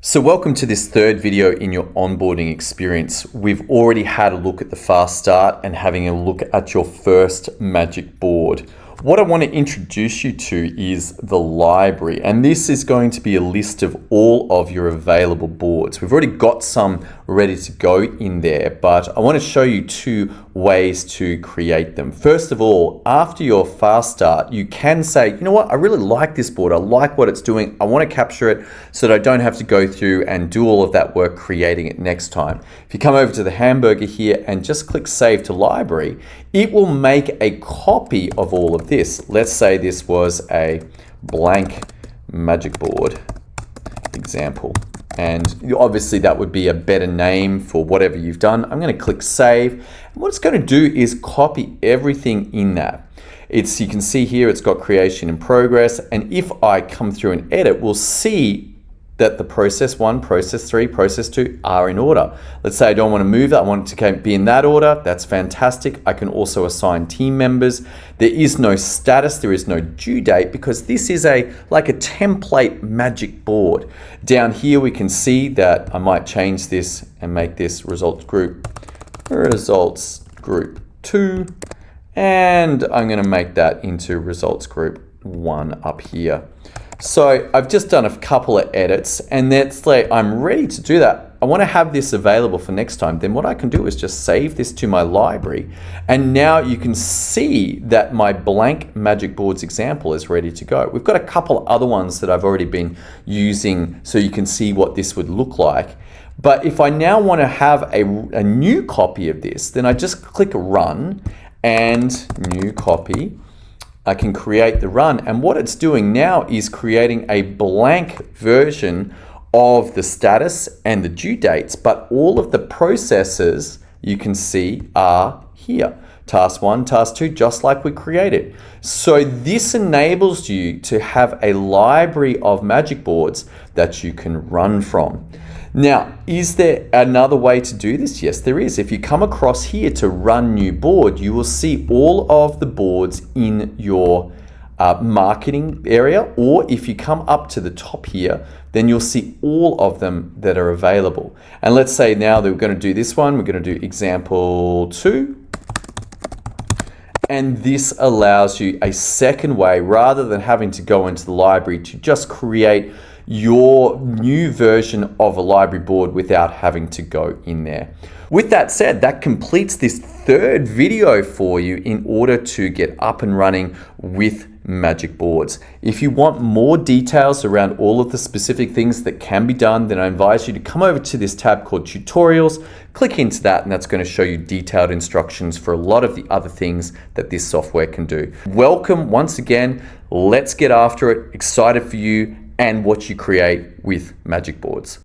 So welcome to this third video in your onboarding experience. We've already had a look at the fast start and having a look at your first magic board. What I want to introduce you to is the library, and this is going to be a list of all of your available boards. We've already got some ready to go in there, but I want to show you two ways to create them. First of all, after your fast start, you can say, you know what, I really like this board. I like what it's doing. I want to capture it so that I don't have to go through and do all of that work creating it next time. If you come over to the hamburger here and just click Save to Library, it will make a copy of all of this. Let's say this was a blank magic board example. And obviously that would be a better name for whatever you've done. I'm going to click Save. And what it's going to do is copy everything in that. You can see here it's got creation in progress. And if I come through and edit, we'll see that the process 1, process 3, process 2 are in order. Let's say I don't want to move that. I want it to be in that order. That's fantastic. I can also assign team members. There is no status. There is no due date because this is like a template magic board. Down here, we can see that I might change this and make this results group 2. And I'm going to make that into results group 1 up here. So I've just done a couple of edits and that's like, I'm ready to do that. I want to have this available for next time. Then what I can do is just save this to my library. And now you can see that my blank magic boards example is ready to go. We've got a couple other ones that I've already been using so you can see what this would look like. But if I now want to have a new copy of this, then I just click Run and New Copy. I can create the run, and what it's doing now is creating a blank version of the status and the due dates, but all of the processes you can see are here. Task 1, Task 2, just like we created. So this enables you to have a library of magic boards that you can run from. Now, is there another way to do this? Yes, there is. If you come across here to run new board, you will see all of the boards in your marketing area, or if you come up to the top here, then you'll see all of them that are available. And let's say now that we're going to do this one, we're going to do example 2. And this allows you a second way, rather than having to go into the library, to just create your new version of a library board without having to go in there. With that said, that completes this third video for you in order to get up and running with magic boards. If you want more details around all of the specific things that can be done, then I advise you to come over to this tab called Tutorials, click into that, and that's going to show you detailed instructions for a lot of the other things that this software can do. Welcome once again. Let's get after it. Excited for you and what you create with magic boards.